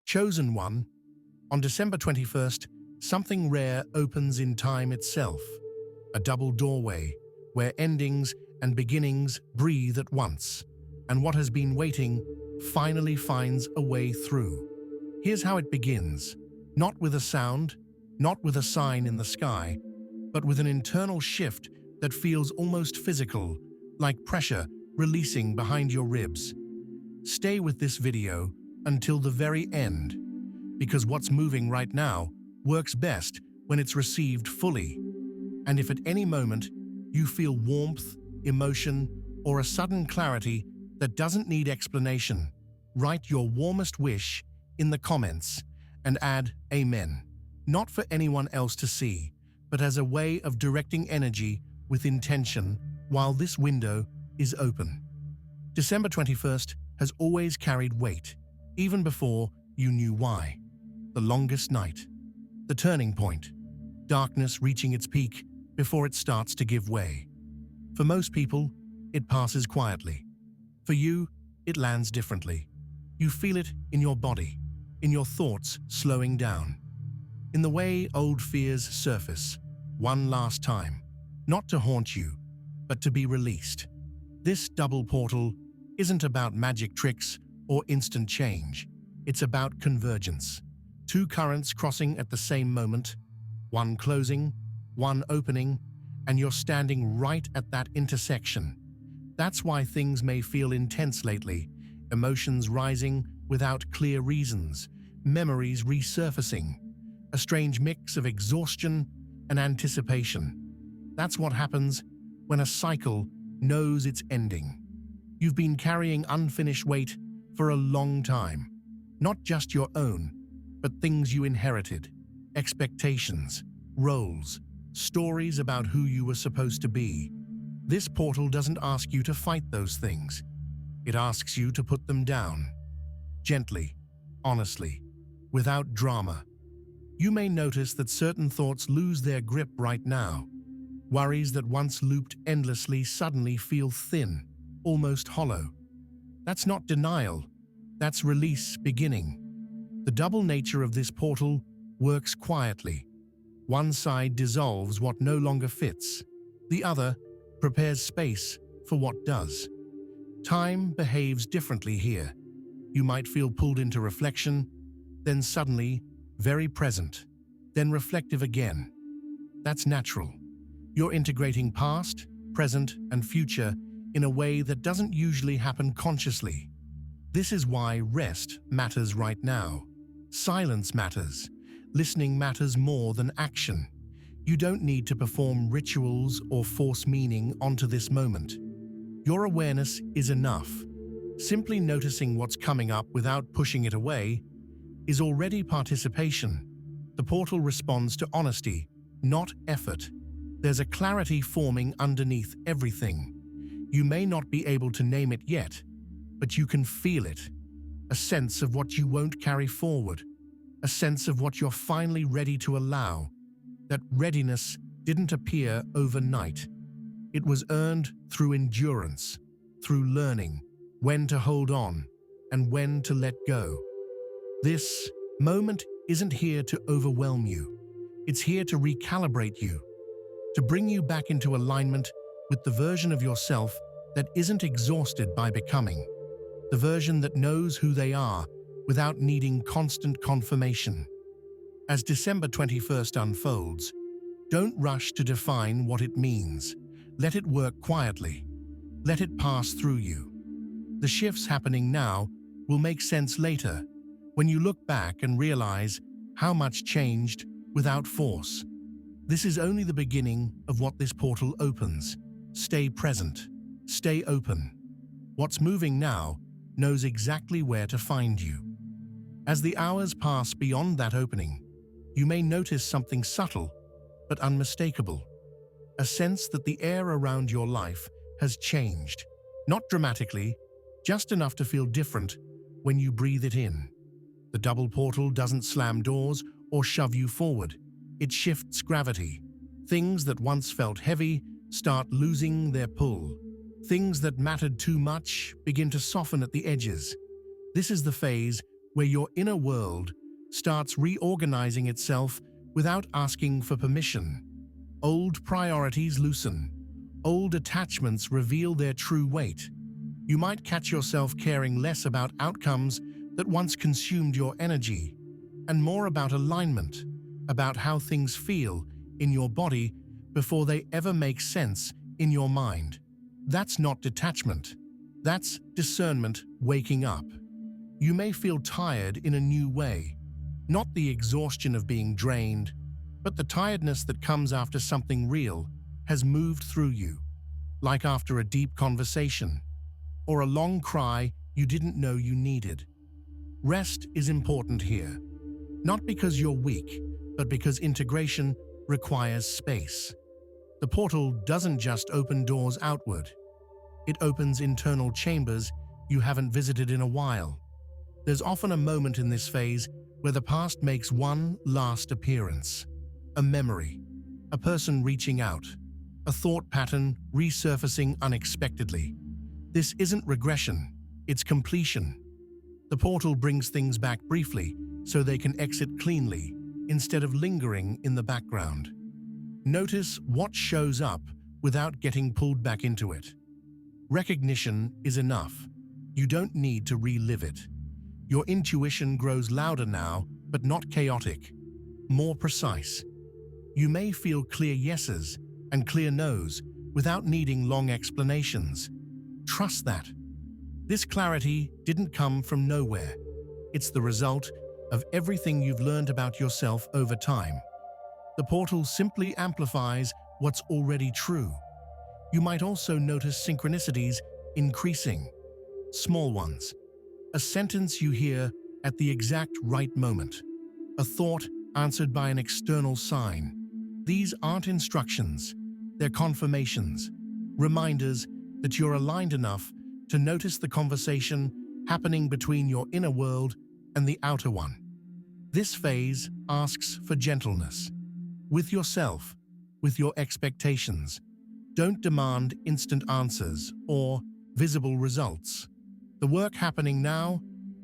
Chosen one, on December 21st, something rare opens in time itself. A double doorway, where endings and beginnings breathe at once, and what has been waiting finally finds a way through. Here's how it begins. Not with a sound, not with a sign in the sky, but with an internal shift that feels almost physical, like pressure releasing behind your ribs. Stay with this video until the very end, because what's moving right now works best when it's received fully. And if at any moment you feel warmth, emotion, or a sudden clarity that doesn't need explanation, write your warmest wish in the comments and add Amen. Not for anyone else to see, but as a way of directing energy with intention while this window is open. December 21st has always carried weight, even before you knew why. The longest night, the turning point, darkness reaching its peak before it starts to give way. For most people, it passes quietly. For you, it lands differently. You feel it in your body, in your thoughts slowing down, in the way old fears surface, one last time, not to haunt you, but to be released. This double portal isn't about magic tricks or instant change. It's about convergence. Two currents crossing at the same moment, one closing, one opening, and you're standing right at that intersection. That's why things may feel intense lately, emotions rising without clear reasons, memories resurfacing, a strange mix of exhaustion and anticipation. That's what happens when a cycle knows it's ending. You've been carrying unfinished weight for a long time, not just your own, but things you inherited, expectations, roles, stories about who you were supposed to be. This portal doesn't ask you to fight those things. It asks you to put them down. Gently, honestly, without drama. You may notice that certain thoughts lose their grip right now. Worries that once looped endlessly suddenly feel thin, almost hollow. That's not denial. That's release beginning. The double nature of this portal works quietly. One side dissolves what no longer fits. The other prepares space for what does. Time behaves differently here. You might feel pulled into reflection, then suddenly very present, then reflective again. That's natural. You're integrating past, present, and future in a way that doesn't usually happen consciously. This is why rest matters right now. Silence matters. Listening matters more than action. You don't need to perform rituals or force meaning onto this moment. Your awareness is enough. Simply noticing what's coming up without pushing it away is already participation. The portal responds to honesty, not effort. There's a clarity forming underneath everything. You may not be able to name it yet, but you can feel it. A sense of what you won't carry forward. A sense of what you're finally ready to allow. That readiness didn't appear overnight. It was earned through endurance, through learning when to hold on and when to let go. This moment isn't here to overwhelm you. It's here to recalibrate you, to bring you back into alignment with the version of yourself that isn't exhausted by becoming, the version that knows who they are without needing constant confirmation. As December 21st unfolds, don't rush to define what it means. Let it work quietly. Let it pass through you. The shifts happening now will make sense later, when you look back and realize how much changed without force. This is only the beginning of what this portal opens. Stay present. Stay open. What's moving now knows exactly where to find you. As the hours pass beyond that opening, you may notice something subtle but unmistakable. A sense that the air around your life has changed. Not dramatically, just enough to feel different when you breathe it in. The double portal doesn't slam doors or shove you forward. It shifts gravity. Things that once felt heavy start losing their pull. Things that mattered too much begin to soften at the edges. This is the phase where your inner world starts reorganizing itself without asking for permission. Old priorities loosen. Old attachments reveal their true weight. You might catch yourself caring less about outcomes that once consumed your energy, and more about alignment, about how things feel in your body before they ever make sense in your mind. That's not detachment. That's discernment waking up. You may feel tired in a new way, not the exhaustion of being drained, but the tiredness that comes after something real has moved through you, like after a deep conversation or a long cry you didn't know you needed. Rest is important here, not because you're weak, but because integration requires space. The portal doesn't just open doors outward. It opens internal chambers you haven't visited in a while. There's often a moment in this phase where the past makes one last appearance. A memory, a person reaching out, a thought pattern resurfacing unexpectedly. This isn't regression, it's completion. The portal brings things back briefly so they can exit cleanly instead of lingering in the background. Notice what shows up without getting pulled back into it. Recognition is enough. You don't need to relive it. Your intuition grows louder now, but not chaotic, more precise. You may feel clear yeses and clear nos without needing long explanations. Trust that. This clarity didn't come from nowhere. It's the result of everything you've learned about yourself over time. The portal simply amplifies what's already true. You might also notice synchronicities increasing, small ones. A sentence you hear at the exact right moment. A thought answered by an external sign. These aren't instructions, they're confirmations, reminders that you're aligned enough to notice the conversation happening between your inner world and the outer one. This phase asks for gentleness. With yourself, with your expectations. Don't demand instant answers or visible results. The work happening now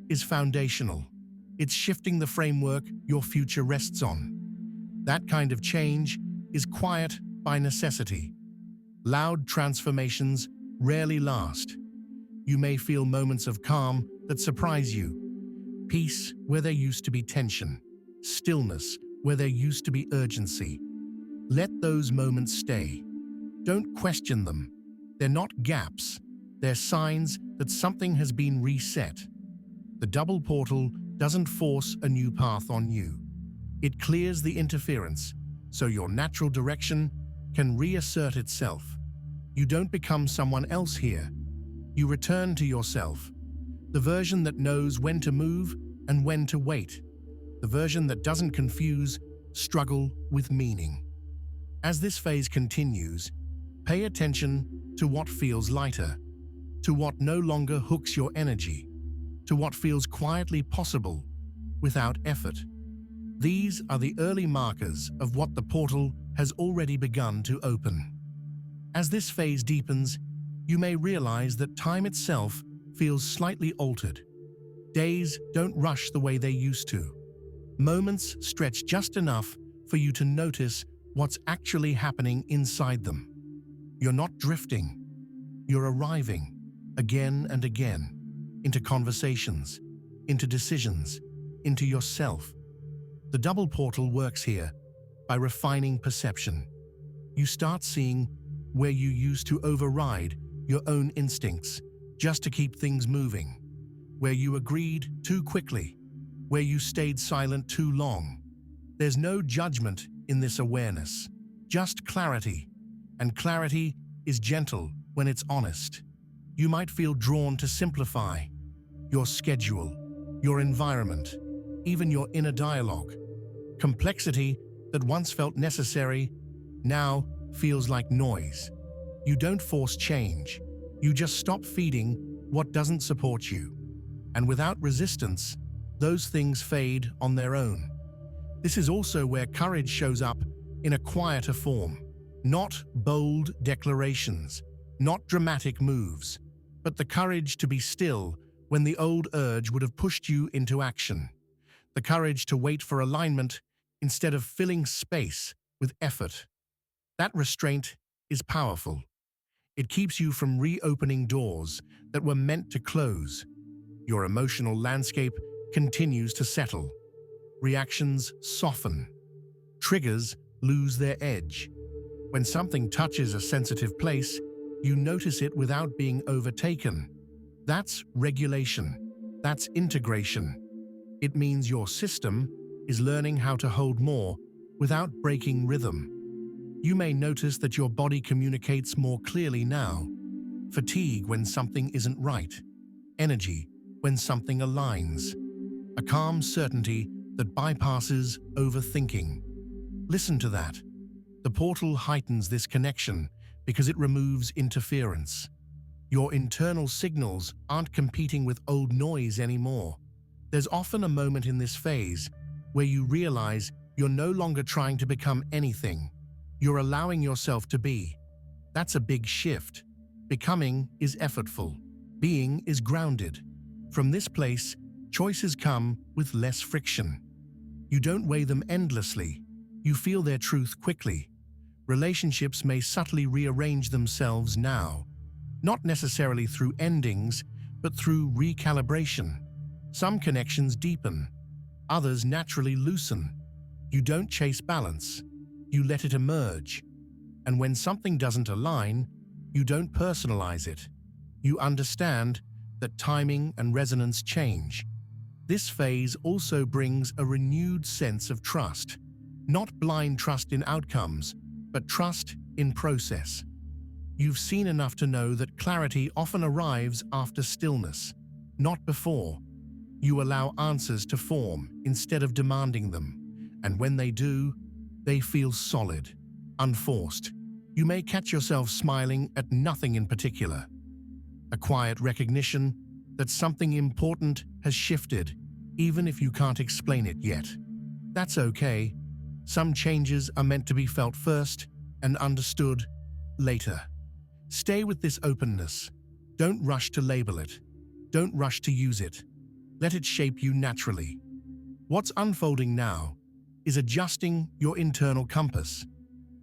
is foundational. It's shifting the framework your future rests on. That kind of change is quiet by necessity. Loud transformations rarely last. You may feel moments of calm that surprise you. Peace where there used to be tension. Stillness where there used to be urgency. Let those moments stay. Don't question them. They're not gaps. They're signs that something has been reset. The double portal doesn't force a new path on you. It clears the interference, so your natural direction can reassert itself. You don't become someone else here. You return to yourself, the version that knows when to move and when to wait, the version that doesn't confuse struggle with meaning. As this phase continues, pay attention to what feels lighter, to what no longer hooks your energy, to what feels quietly possible without effort. These are the early markers of what the portal has already begun to open. As this phase deepens, you may realize that time itself feels slightly altered. Days don't rush the way they used to. Moments stretch just enough for you to notice what's actually happening inside them. You're not drifting. You're arriving, again and again, into conversations, into decisions, into yourself. The double portal works here by refining perception. You start seeing where you used to override your own instincts just to keep things moving, where you agreed too quickly, where you stayed silent too long. There's no judgment in this awareness, just clarity, and clarity is gentle when it's honest. You might feel drawn to simplify your schedule, your environment, even your inner dialogue. Complexity that once felt necessary now feels like noise. You don't force change. You just stop feeding what doesn't support you. And without resistance, those things fade on their own. This is also where courage shows up in a quieter form. Not bold declarations, not dramatic moves, but the courage to be still when the old urge would have pushed you into action. The courage to wait for alignment instead of filling space with effort. That restraint is powerful. It keeps you from reopening doors that were meant to close. Your emotional landscape continues to settle. Reactions soften. Triggers lose their edge. When something touches a sensitive place, you notice it without being overtaken. That's regulation. That's integration. It means your system is learning how to hold more without breaking rhythm. You may notice that your body communicates more clearly now. Fatigue when something isn't right. Energy when something aligns. A calm certainty that bypasses overthinking. Listen to that. The portal heightens this connection because it removes interference. Your internal signals aren't competing with old noise anymore. There's often a moment in this phase where you realize you're no longer trying to become anything. You're allowing yourself to be. That's a big shift. Becoming is effortful. Being is grounded. From this place, choices come with less friction. You don't weigh them endlessly. You feel their truth quickly. Relationships may subtly rearrange themselves now, not necessarily through endings, but through recalibration. Some connections deepen, others naturally loosen. You don't chase balance, you let it emerge. And when something doesn't align, you don't personalize it. You understand that timing and resonance change. This phase also brings a renewed sense of trust. Not blind trust in outcomes, but trust in process. You've seen enough to know that clarity often arrives after stillness, not before. You allow answers to form instead of demanding them, and when they do, they feel solid, unforced. You may catch yourself smiling at nothing in particular. A quiet recognition that something important has shifted, even if you can't explain it yet. That's okay. Some changes are meant to be felt first and understood later. Stay with this openness. Don't rush to label it. Don't rush to use it. Let it shape you naturally. What's unfolding now is adjusting your internal compass,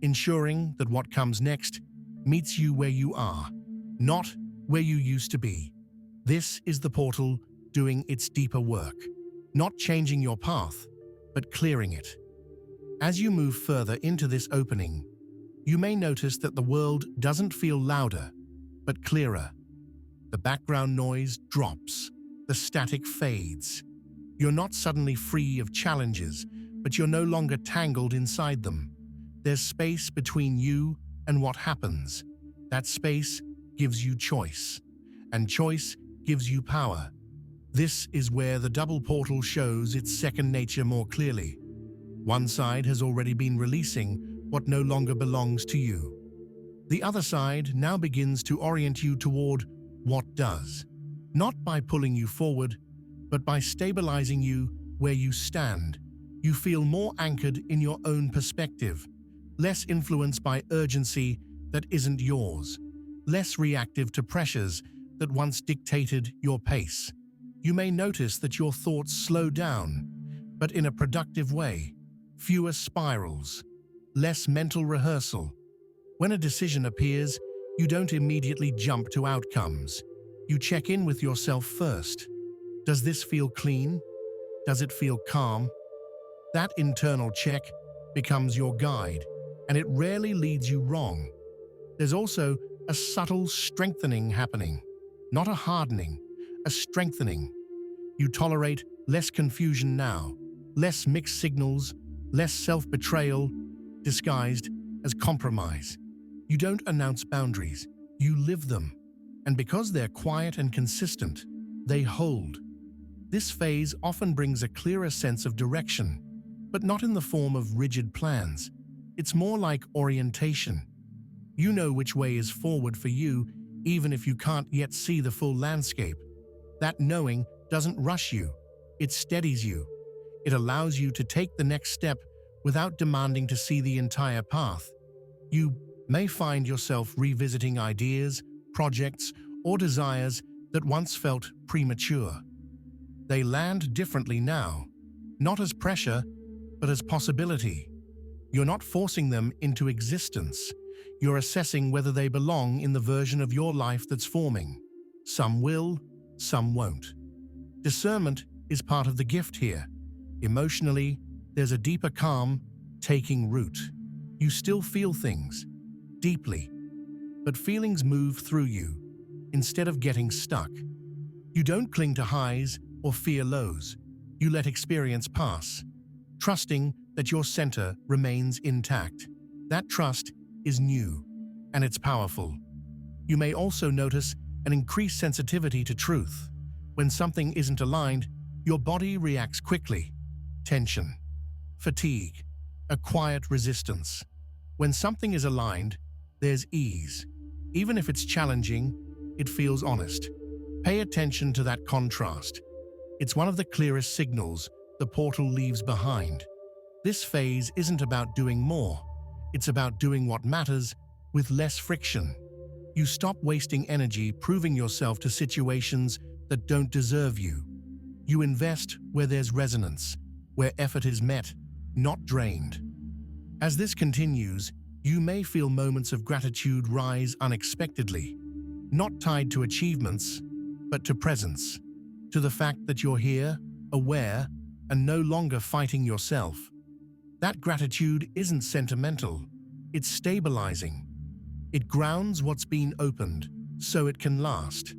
ensuring that what comes next meets you where you are, not where you used to be. This is the portal doing its deeper work, not changing your path, but clearing it. As you move further into this opening, you may notice that the world doesn't feel louder, but clearer. The background noise drops, the static fades. You're not suddenly free of challenges, but you're no longer tangled inside them. There's space between you and what happens. That space gives you choice, and choice gives you power. This is where the double portal shows its second nature more clearly. One side has already been releasing what no longer belongs to you. The other side now begins to orient you toward what does, not by pulling you forward, but by stabilizing you where you stand. You feel more anchored in your own perspective, less influenced by urgency that isn't yours, less reactive to pressures that once dictated your pace. You may notice that your thoughts slow down, but in a productive way. Fewer spirals, less mental rehearsal. When a decision appears, you don't immediately jump to outcomes. You check in with yourself first. Does this feel clean? Does it feel calm? That internal check becomes your guide, and it rarely leads you wrong. There's also a subtle strengthening happening, not a hardening, a strengthening. You tolerate less confusion now, less mixed signals, less self-betrayal disguised as compromise. You don't announce boundaries, you live them. And because they're quiet and consistent, they hold. This phase often brings a clearer sense of direction, but not in the form of rigid plans. It's more like orientation. You know which way is forward for you, even if you can't yet see the full landscape. That knowing doesn't rush you, it steadies you. It allows you to take the next step without demanding to see the entire path. You may find yourself revisiting ideas, projects, or desires that once felt premature. They land differently now, not as pressure, but as possibility. You're not forcing them into existence. You're assessing whether they belong in the version of your life that's forming. Some will, some won't. Discernment is part of the gift here. Emotionally, there's a deeper calm taking root. You still feel things, deeply, but feelings move through you, instead of getting stuck. You don't cling to highs or fear lows. You let experience pass, trusting that your center remains intact. That trust is new, and it's powerful. You may also notice an increased sensitivity to truth. When something isn't aligned, your body reacts quickly. Tension, fatigue, a quiet resistance. When something is aligned, there's ease. Even if it's challenging, it feels honest. Pay attention to that contrast. It's one of the clearest signals the portal leaves behind. This phase isn't about doing more. It's about doing what matters with less friction. You stop wasting energy proving yourself to situations that don't deserve you. You invest where there's resonance, where effort is met, not drained. As this continues, you may feel moments of gratitude rise unexpectedly, not tied to achievements, but to presence, to the fact that you're here, aware, and no longer fighting yourself. That gratitude isn't sentimental, it's stabilizing. It grounds what's been opened, so it can last.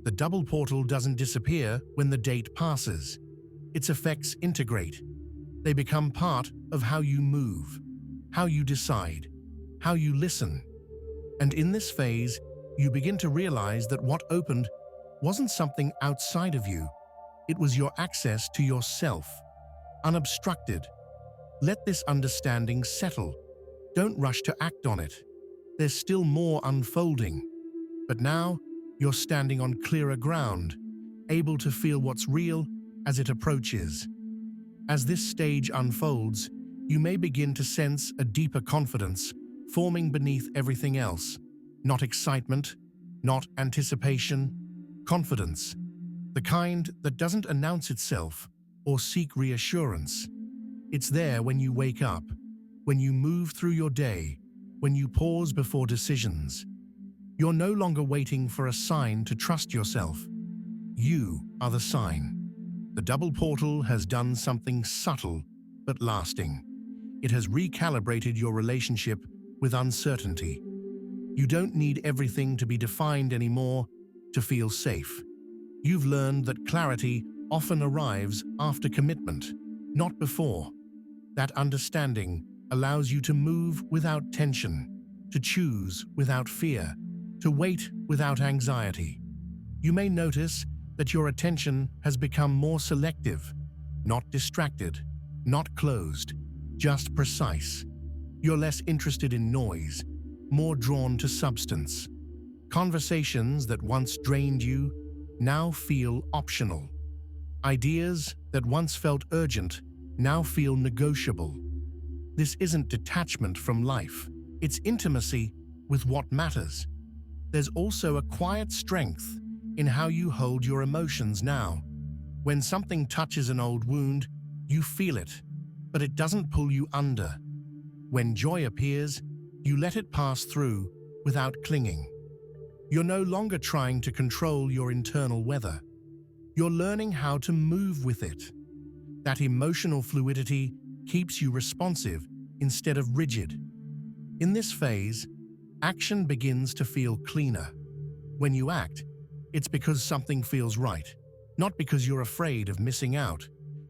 The double portal doesn't disappear when the date passes. Its effects integrate. They become part of how you move, how you decide, how you listen. And in this phase, you begin to realize that what opened wasn't something outside of you. It was your access to yourself, unobstructed. Let this understanding settle. Don't rush to act on it. There's still more unfolding. But now, you're standing on clearer ground, able to feel what's real as it approaches. As this stage unfolds, you may begin to sense a deeper confidence forming beneath everything else. Not excitement, not anticipation, confidence. The kind that doesn't announce itself or seek reassurance. It's there when you wake up, when you move through your day, when you pause before decisions. You're no longer waiting for a sign to trust yourself. You are the sign. The double portal has done something subtle but lasting. It has recalibrated your relationship with uncertainty. You don't need everything to be defined anymore to feel safe. You've learned that clarity often arrives after commitment, not before. That understanding allows you to move without tension, to choose without fear, to wait without anxiety. You may notice that your attention has become more selective, not distracted, not closed, just precise. You're less interested in noise, more drawn to substance. Conversations that once drained you now feel optional. Ideas that once felt urgent now feel negotiable. This isn't detachment from life, it's intimacy with what matters. There's also a quiet strength in how you hold your emotions now. When something touches an old wound, you feel it, but it doesn't pull you under. When joy appears, you let it pass through without clinging. You're no longer trying to control your internal weather. You're learning how to move with it. That emotional fluidity keeps you responsive instead of rigid. In this phase, action begins to feel cleaner. When you act, it's because something feels right, not because you're afraid of missing out.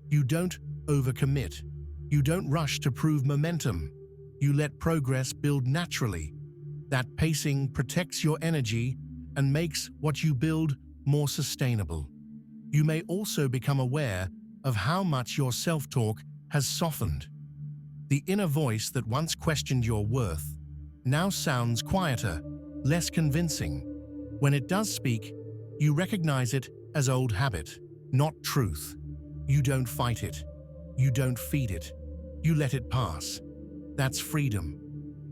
You don't overcommit. You don't rush to prove momentum. You let progress build naturally. That pacing protects your energy and makes what you build more sustainable. You may also become aware of how much your self-talk has softened. The inner voice that once questioned your worth now sounds quieter, less convincing. When it does speak, you recognize it as old habit, not truth. You don't fight it. You don't feed it. You let it pass. That's freedom.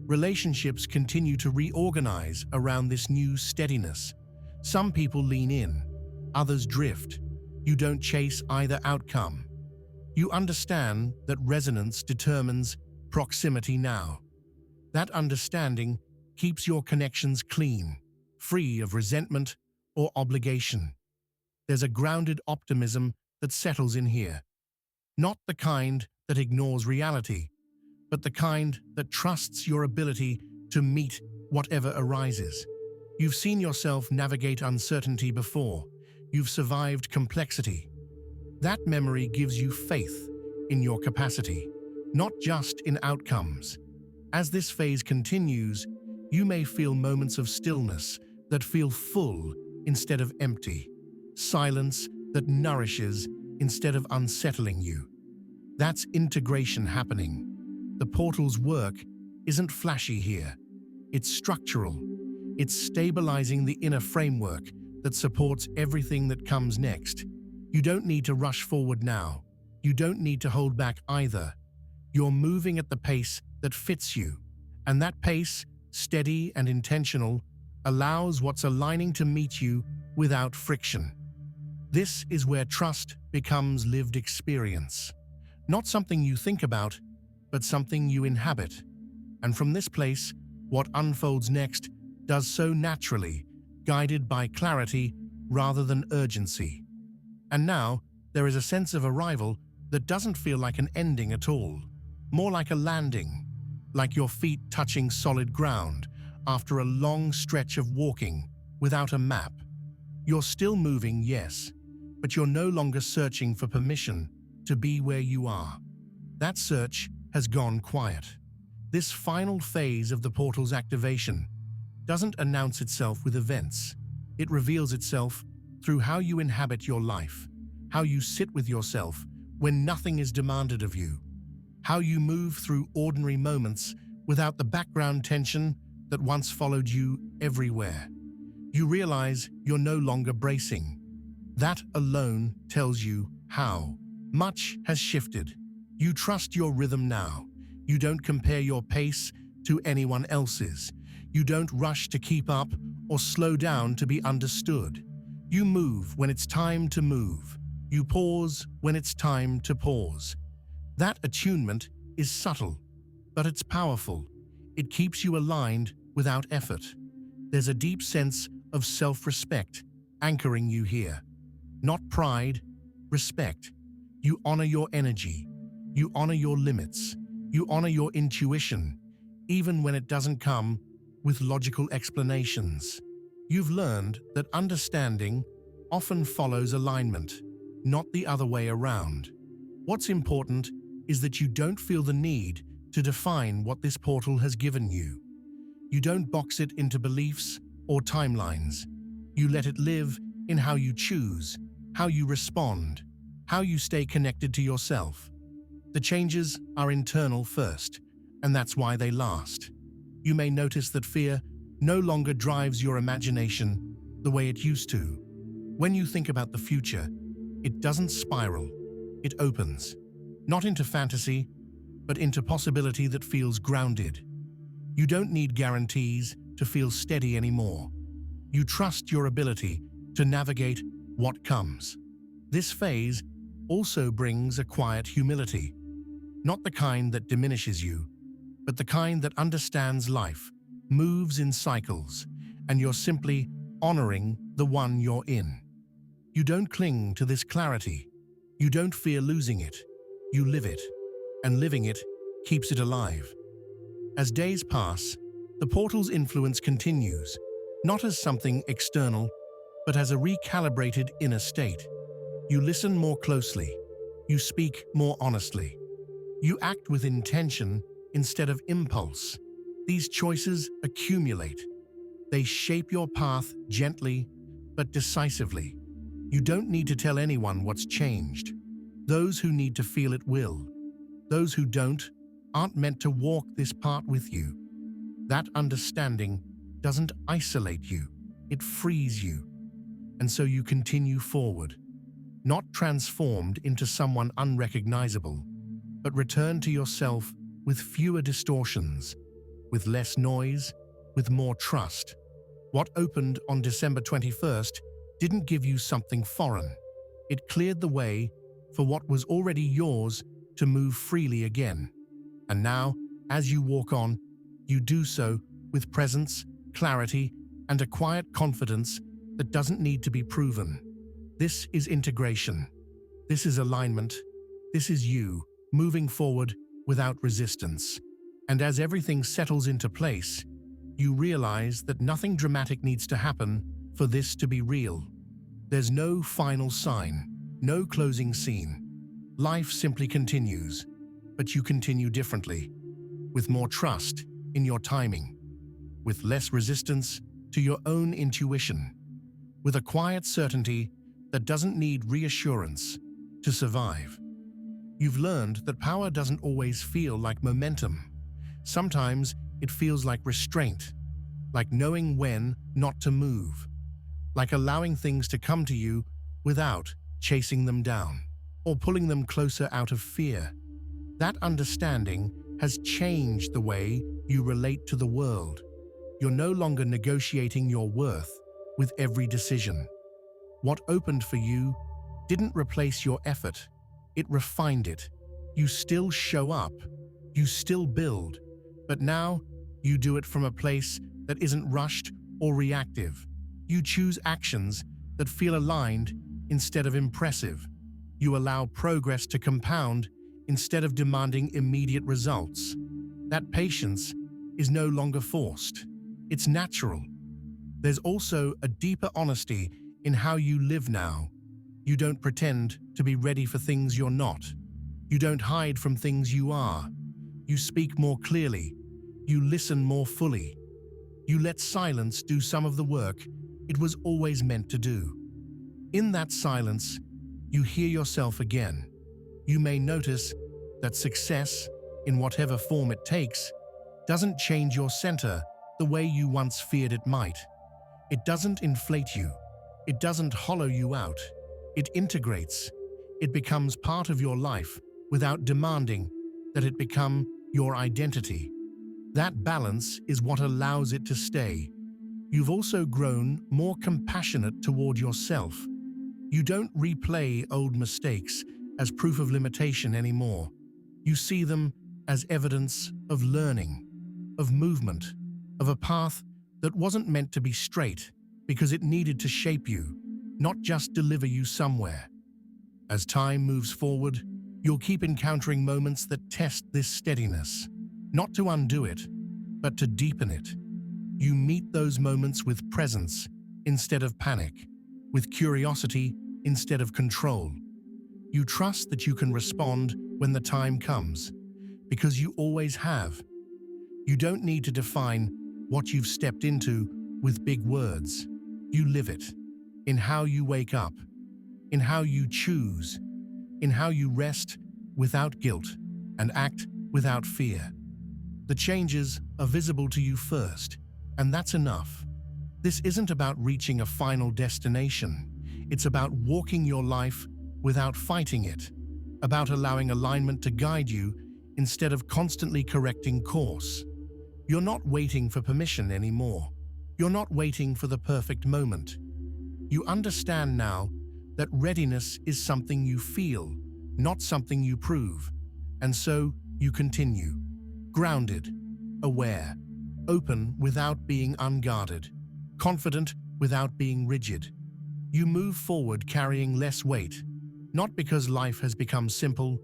Relationships continue to reorganize around this new steadiness. Some people lean in, others drift. You don't chase either outcome. You understand that resonance determines proximity now. That understanding keeps your connections clean, free of resentment or obligation. There's a grounded optimism that settles in here. Not the kind that ignores reality, but the kind that trusts your ability to meet whatever arises. You've seen yourself navigate uncertainty before. You've survived complexity. That memory gives you faith in your capacity, not just in outcomes. As this phase continues, you may feel moments of stillness that feel full instead of empty, silence that nourishes instead of unsettling you. That's integration happening. The portal's work isn't flashy here. It's structural. It's stabilizing the inner framework that supports everything that comes next. You don't need to rush forward now. You don't need to hold back either. You're moving at the pace that fits you, and that pace, steady and intentional, allows what's aligning to meet you without friction. This is where trust becomes lived experience. Not something you think about, but something you inhabit. And from this place, what unfolds next does so naturally, guided by clarity rather than urgency. And now, there is a sense of arrival that doesn't feel like an ending at all, more like a landing, like your feet touching solid ground after a long stretch of walking without a map. You're still moving, yes, but you're no longer searching for permission to be where you are. That search has gone quiet. This final phase of the portal's activation doesn't announce itself with events. It reveals itself through how you inhabit your life, how you sit with yourself when nothing is demanded of you, how you move through ordinary moments without the background tension that once followed you everywhere. You realize you're no longer bracing. That alone tells you how much has shifted. You trust your rhythm now. You don't compare your pace to anyone else's. You don't rush to keep up or slow down to be understood. You move when it's time to move. You pause when it's time to pause. That attunement is subtle, but it's powerful. It keeps you aligned without effort. There's a deep sense of self-respect anchoring you here. Not pride, respect. You honor your energy. You honor your limits. You honor your intuition, even when it doesn't come with logical explanations. You've learned that understanding often follows alignment, not the other way around. What's important is that you don't feel the need to define what this portal has given you. You don't box it into beliefs or timelines. You let it live in how you choose, how you respond, how you stay connected to yourself. The changes are internal first, and that's why they last. You may notice that fear no longer drives your imagination the way it used to. When you think about the future, it doesn't spiral, it opens. Not into fantasy, but into possibility that feels grounded. You don't need guarantees to feel steady anymore. You trust your ability to navigate what comes. This phase also brings a quiet humility, not the kind that diminishes you, but the kind that understands life, moves in cycles, and you're simply honoring the one you're in. You don't cling to this clarity. You don't fear losing it. You live it, and living it keeps it alive. As days pass, the portal's influence continues, not as something external, but as a recalibrated inner state. You listen more closely. You speak more honestly. You act with intention instead of impulse. These choices accumulate. They shape your path gently but decisively. You don't need to tell anyone what's changed. Those who need to feel it will. Those who don't aren't meant to walk this path with you. That understanding doesn't isolate you, it frees you. And so you continue forward, not transformed into someone unrecognizable, but return to yourself with fewer distortions, with less noise, with more trust. What opened on December 21st didn't give you something foreign. It cleared the way for what was already yours to move freely again. And now, as you walk on, you do so with presence, clarity, and a quiet confidence that doesn't need to be proven. This is integration. This is alignment. This is you, moving forward without resistance. And as everything settles into place, you realize that nothing dramatic needs to happen for this to be real. There's no final sign, no closing scene. Life simply continues, but you continue differently, with more trust in your timing, with less resistance to your own intuition, with a quiet certainty that doesn't need reassurance to survive. You've learned that power doesn't always feel like momentum. Sometimes it feels like restraint, like knowing when not to move, like allowing things to come to you without chasing them down or pulling them closer out of fear. That understanding has changed the way you relate to the world. You're no longer negotiating your worth with every decision. What opened for you didn't replace your effort, it refined it. You still show up, you still build, but now you do it from a place that isn't rushed or reactive. You choose actions that feel aligned instead of impressive. You allow progress to compound instead of demanding immediate results. That patience is no longer forced. It's natural. There's also a deeper honesty in how you live now. You don't pretend to be ready for things you're not. You don't hide from things you are. You speak more clearly. You listen more fully. You let silence do some of the work it was always meant to do. In that silence, you hear yourself again. You may notice that success, in whatever form it takes, doesn't change your center the way you once feared it might. It doesn't inflate you. It doesn't hollow you out. It integrates. It becomes part of your life without demanding that it become your identity. That balance is what allows it to stay. You've also grown more compassionate toward yourself. You don't replay old mistakes as proof of limitation anymore. You see them as evidence of learning, of movement, of a path that wasn't meant to be straight because it needed to shape you, not just deliver you somewhere. As time moves forward, you'll keep encountering moments that test this steadiness, not to undo it, but to deepen it. You meet those moments with presence instead of panic, with curiosity instead of control. You trust that you can respond when the time comes, because you always have. You don't need to define what you've stepped into with big words. You live it, in how you wake up, in how you choose, in how you rest without guilt and act without fear. The changes are visible to you first, and that's enough. This isn't about reaching a final destination. It's about walking your life without fighting it, about allowing alignment to guide you instead of constantly correcting course. You're not waiting for permission anymore. You're not waiting for the perfect moment. You understand now that readiness is something you feel, not something you prove. And so you continue, grounded, aware, open without being unguarded, confident without being rigid. You move forward carrying less weight, not because life has become simple,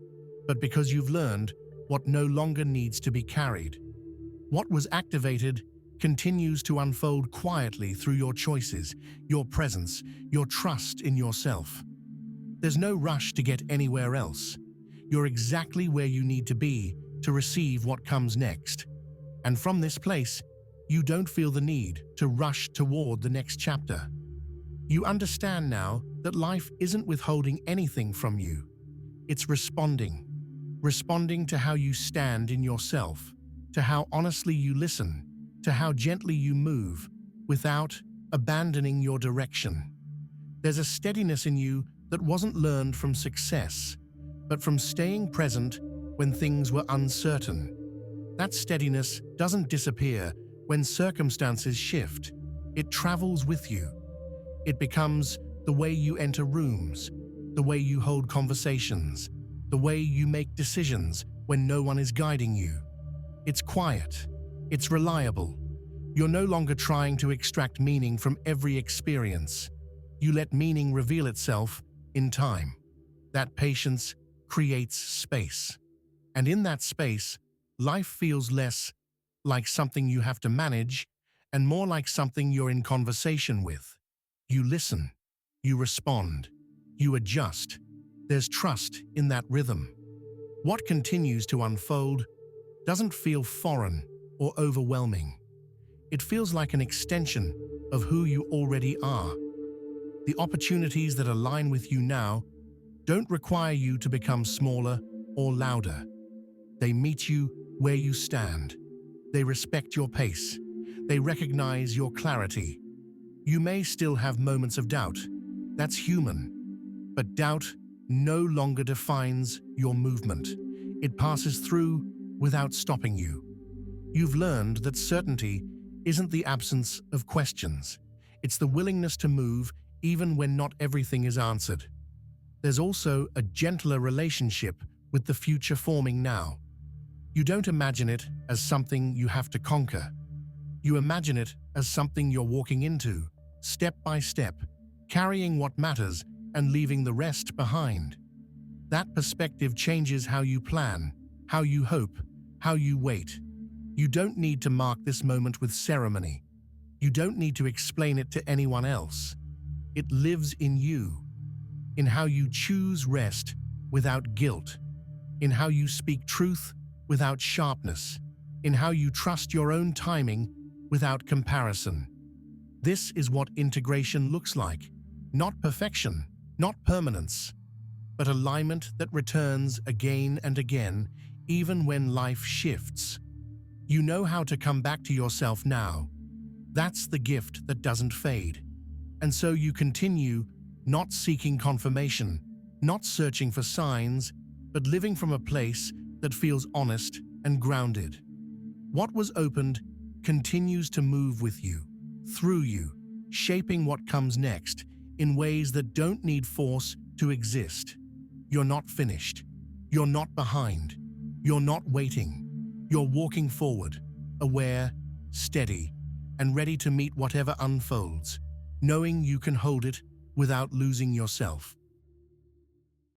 but because you've learned what no longer needs to be carried. What was activated continues to unfold quietly through your choices, your presence, your trust in yourself. There's no rush to get anywhere else. You're exactly where you need to be to receive what comes next. And from this place, you don't feel the need to rush toward the next chapter. You understand now that life isn't withholding anything from you. It's responding to how you stand in yourself, to how honestly you listen, to how gently you move without abandoning your direction. There's a steadiness in you that wasn't learned from success, but from staying present when things were uncertain. That steadiness doesn't disappear when circumstances shift. It travels with you. It becomes the way you enter rooms, the way you hold conversations, the way you make decisions when no one is guiding you. It's quiet. It's reliable. You're no longer trying to extract meaning from every experience. You let meaning reveal itself in time. That patience creates space. And in that space, life feels less like something you have to manage and more like something you're in conversation with. You listen. You respond. You adjust. There's trust in that rhythm. What continues to unfold doesn't feel foreign or overwhelming. It feels like an extension of who you already are. The opportunities that align with you now don't require you to become smaller or louder. They meet you where you stand. They respect your pace. They recognize your clarity. You may still have moments of doubt. That's human. But doubt no longer defines your movement. It passes through without stopping you. You've learned that certainty isn't the absence of questions. It's the willingness to move even when not everything is answered. There's also a gentler relationship with the future forming now. You don't imagine it as something you have to conquer. You imagine it as something you're walking into, step by step, carrying what matters and leaving the rest behind. That perspective changes how you plan, how you hope, how you wait. You don't need to mark this moment with ceremony. You don't need to explain it to anyone else. It lives in you, in how you choose rest without guilt, in how you speak truth without sharpness, in how you trust your own timing without comparison. This is what integration looks like. Not perfection, not permanence, but alignment that returns again and again, even when life shifts. You know how to come back to yourself now. That's the gift that doesn't fade. And so you continue, not seeking confirmation, not searching for signs, but living from a place that feels honest and grounded. What was opened continues to move with you, through you, shaping what comes next in ways that don't need force to exist. You're not finished. You're not behind. You're not waiting. You're walking forward, aware, steady, and ready to meet whatever unfolds, knowing you can hold it without losing yourself.